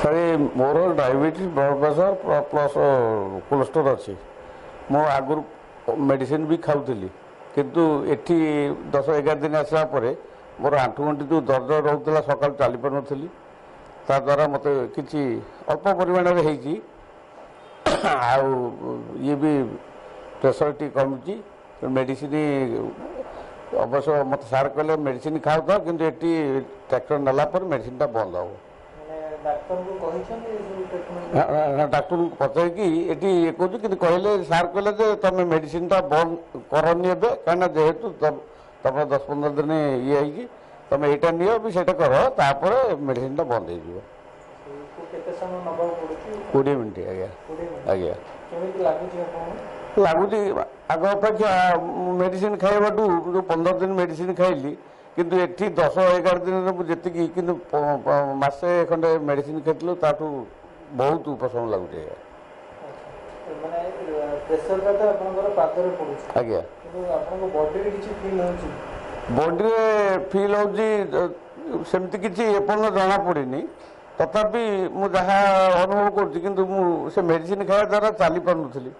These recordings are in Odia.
ସାର୍ ମୋର diabetes blood pressure plus cholesterol ଅଛି। ମୁଁ ଆଗରୁ ମେଡ଼ିସିନ ବି ଖାଉଥିଲି, କିନ୍ତୁ ଏଠି 10-11 ଦିନ ଆସିଲା ପରେ ମୋର ଆଣ୍ଠୁଗଣ୍ଠି ଯେଉଁ ଦର୍ଜ ରହୁଥିଲା, ସକାଳୁ ଚାଲିପାରୁନଥିଲି। ତାଦ୍ୱାରା ମୋତେ କିଛି ଅଳ୍ପ ପରିମାଣରେ ହେଇଛି, ଆଉ ଇଏ ବି ପ୍ରେସର ଟିକେ କମୁଛି। ମେଡ଼ିସିନ ଅବଶ୍ୟ ମୋତେ ସାର୍ କହିଲେ ମେଡ଼ିସିନ ଖାଉଥାଅ, କିନ୍ତୁ ଏଠି ଟ୍ରାକ୍ଟର ନେଲା ପରେ ମେଡ଼ିସିନଟା ବନ୍ଦ ହେବ। ଡାକ୍ତରଙ୍କୁ ପଚାରିକି ଏଠି ଇଏ କହୁଛୁ, କିନ୍ତୁ କହିଲେ ସାର୍ କହିଲେ ଯେ ତମେ ମେଡ଼ିସିନଟା ବନ୍ଦ କରନି ଏବେ, କାହିଁକିନା ଯେହେତୁ ତମର 10-15 ଦିନ ଇଏ ହେଇଛି, ତମେ ଏଇଟା ନିଅ ବି ସେଇଟା କର, ତାପରେ ମେଡ଼ିସିନଟା ବନ୍ଦ ହେଇଯିବ। 20 ମିନିଟ୍ ଆଜ୍ଞା। ଆଜ୍ଞା ଲାଗୁଛି ଆଗ ଅପେକ୍ଷା ମେଡ଼ିସିନ ଖାଇବାଠୁ ଯେଉଁ 15 ଦିନ ମେଡ଼ିସିନ ଖାଇଲି, କିନ୍ତୁ ଏଠି 10-11 ଦିନରେ ମୁଁ ଯେତିକି, କିନ୍ତୁ ମାସେ ଖଣ୍ଡେ ମେଡ଼ିସିନ ଖାଇଥିଲୁ, ତାଠୁ ବହୁତ ଉପଶମ ଲାଗୁଛି ଆଜ୍ଞା। ଆଜ୍ଞା ବଡ଼ିରେ ଫିଲ୍ ହେଉଛି ସେମିତି କିଛି ଏପର୍ଯ୍ୟନ୍ତ ଜଣାପଡ଼ିନି, ତଥାପି ମୁଁ ଯାହା ଅନୁଭବ କରୁଛି, କିନ୍ତୁ ମୁଁ ସେ ମେଡ଼ିସିନ ଖାଇବା ଦ୍ୱାରା ଚାଲିପାରୁନଥିଲି,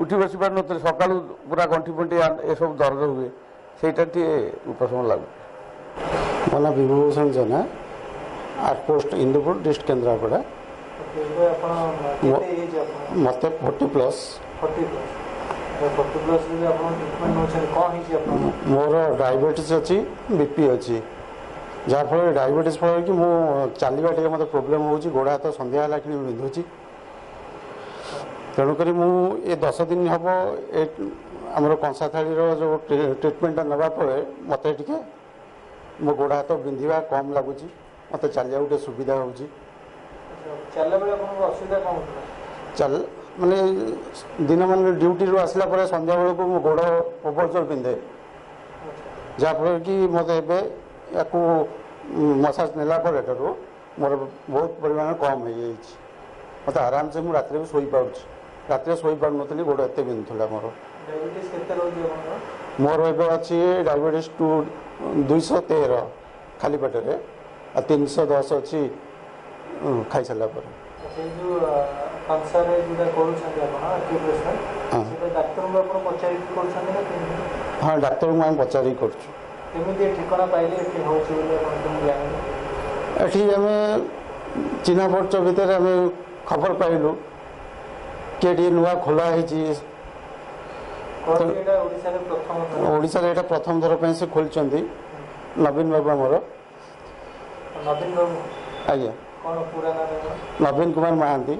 ଉଠି ବସି ପାରୁନଥିଲି, ସକାଳୁ ପୁରା ଗଣ୍ଠି ଫଣ୍ଠି ଏସବୁ ଦରଜ ହୁଏ, ସେଇଟା ଟିକେ ଉପଶମ ଲାଗୁଛି। ମୋ ନାଁ ବିଭୂଷଣ ଜେନା, ଆର୍ଟପୋଷ୍ଟ ଇନ୍ଦୁପୁର, ଡିଷ୍ଟ୍ରିକ୍ଟ କେନ୍ଦ୍ରାପଡ଼ା। ମୋତେ 40+। ମୋର ଡାଇବେଟିସ୍ ଅଛି, BP ଅଛି, ଯାହାଫଳରେ ଡାଇବେଟିସ୍ ଫଳରେ କି ମୁଁ ଚାଲିବା ଟିକେ ମୋତେ ପ୍ରୋବ୍ଲେମ୍ ହେଉଛି, ଗୋଡ଼ ହାତ ସନ୍ଧ୍ୟା ହେଲା କି ବିନ୍ଧୁଛି। ତେଣୁକରି ମୁଁ ଏ 10 ଦିନ ହେବ ଏ ଆମର କଂସାଥାଳିର ଯେଉଁ ଟ୍ରିଟମେଣ୍ଟଟା ନେବା ପରେ ମୋତେ ଟିକେ ମୋ ଗୋଡ଼ ହାତ ବିନ୍ଧିବା କମ୍ ଲାଗୁଛି, ମୋତେ ଚାଲିବାକୁ ଟିକେ ସୁବିଧା ହେଉଛି। ମାନେ ଦିନମାନ ଡ୍ୟୁଟିରୁ ଆସିଲା ପରେ ସନ୍ଧ୍ୟାବେଳକୁ ମୋ ଗୋଡ଼ ପ୍ରବଳ ବିନ୍ଧେ, ଯାହାଫଳରେ କି ମୋତେ ଏବେ ୟାକୁ ମସାଜ ନେଲା ପରେ ଠାରୁ ମୋର ବହୁତ ପରିମାଣ କମ୍ ହେଇଯାଇଛି। ମୋତେ ଆରାମସେ ମୁଁ ରାତିରେ ବି ଶୋଇପାରୁଛି, ରାତିରେ ଶୋଇପାରୁନଥିଲି, ଗୋଡ଼ ଏତେ ବିନ୍ଧୁଥିଲା ମୋର। ମୋର ଏବେ ଅଛି ଡାଇବେଟିସ୍ 213 ଖାଲି ପେଟରେ, ଆଉ 310 ଅଛି ଖାଇସାରିଲା ପରେ। ହଁ ଡାକ୍ତରଙ୍କୁ ଆମେ ପଚାରିକି କରୁଛୁ। ଏଠି ଆମେ ଚିହ୍ନା ପରିଚୟ ଭିତରେ ଆମେ ଖବର ପାଇଲୁ କି ଏଠି ନୂଆ ଖୋଲା ହେଇଛି, ଓଡ଼ିଶାରେ ଏଇଟା ପ୍ରଥମ ଥର ପାଇଁ ସେ ଖୋଲିଛନ୍ତି। ନବୀନ ବାବୁ ଆମର। ଆଜ୍ଞା ନବୀନ କୁମାର ମହାନ୍ତି।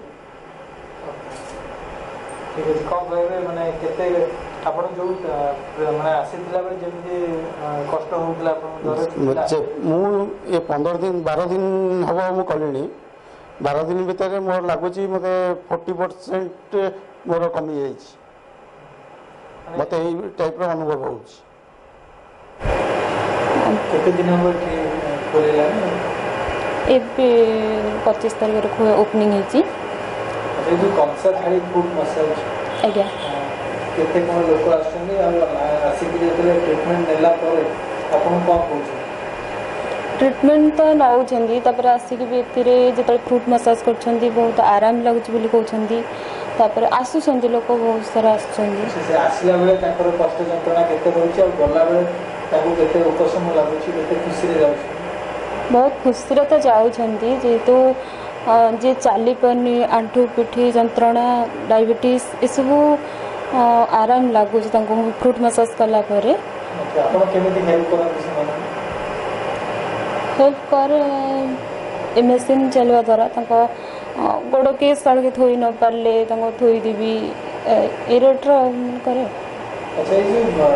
ମୁଁ ଏ 12 ଦିନ ହେବ ମୁଁ କଲିଣି। 12 ଦିନ ଭିତରେ ମୋର ଲାଗୁଛି ମୋତେ 40% ମୋର କମିଯାଇଛି, ମୋତେ ଏଇ ଟାଇପ୍ର ଅନୁଭବ ହେଉଛି। କେତେ ଦିନ ହେବ ଏବେ 25 ତାରିଖରେ ଓପନିଂ ହେଇଛି। ଆଜ୍ଞା କେତେ କ'ଣ ଲୋକ ଆସୁଛନ୍ତି, ଆଉ ଆସିକି ଯେତେବେଳେ ଟ୍ରିଟମେଣ୍ଟ ନେଲା ପରେ ଆପଣ କ'ଣ କହୁଛନ୍ତି? ଟ୍ରିଟମେଣ୍ଟ ତ ନେଉଛନ୍ତି, ତାପରେ ଆସିକି ବି ଏଥିରେ ଯେତେବେଳେ ଫୁଟ୍ ମସାଜ କରୁଛନ୍ତି ବହୁତ ଆରାମ ଲାଗୁଛି ବୋଲି କହୁଛନ୍ତି। ତାପରେ ଆସୁଛନ୍ତି ଲୋକ ବହୁତ ସାରା ଆସୁଛନ୍ତି। ଆସିଲା ବେଳେ ତାଙ୍କର କଷ୍ଟ ଯନ୍ତ୍ରଣା କେତେ ରହୁଛି, ଆଉ ଗଲାବେଳେ ତାଙ୍କୁ କେତେ ଉପଶମ ଲାଗୁଛି, କେତେ ଖୁସିରେ ଯାଉଛି? ବହୁତ ଖୁସିରେ ତ ଯାଉଛନ୍ତି, ଯେହେତୁ ଯିଏ ଚାଲିପାରୁନି, ଆଣ୍ଠୁ ପିଠି ଯନ୍ତ୍ରଣା, ଡାଇବେଟିସ୍ ଏସବୁ ଆରାମ ଲାଗୁଛି ତାଙ୍କୁ ଫ୍ରୁଟ୍ ମସାଜ କଲା ପରେ। ଆପଣ କେମିତି ହେଲ୍ପ କରନ୍ତି ସେମାନଙ୍କୁ? ହେଲ୍ପ କରେ ଏ ମେସିନ୍ ଚାଲିବା ଦ୍ୱାରା ତାଙ୍କ ଗୋଡ଼ କିଏ ସାଡ଼କେ ଥୋଇ ନ ପାରିଲେ ତାଙ୍କୁ ଥୋଇଦେବି, ଏ ରେଟ୍ର କରେ। ଆଚ୍ଛା, ଏଇ ଯେଉଁ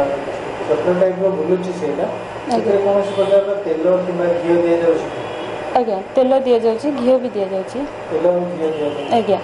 ଚକ୍ର ଟାଇପ୍ର ବୁଲୁଛି ସେଇଟା, ସେଥିରେ କୌଣସି ପ୍ରକାର ତେଲ କିମ୍ବା ଘିଅ ଦିଆଯାଉଛି? ଆଜ୍ଞା ତେଲ ଦିଆଯାଉଛି, ଘିଅ ବି ଦିଆଯାଉଛି। ତେଲ ଆଉ ଘିଅ ଦିଆଯାଉଛି। ଆଜ୍ଞା।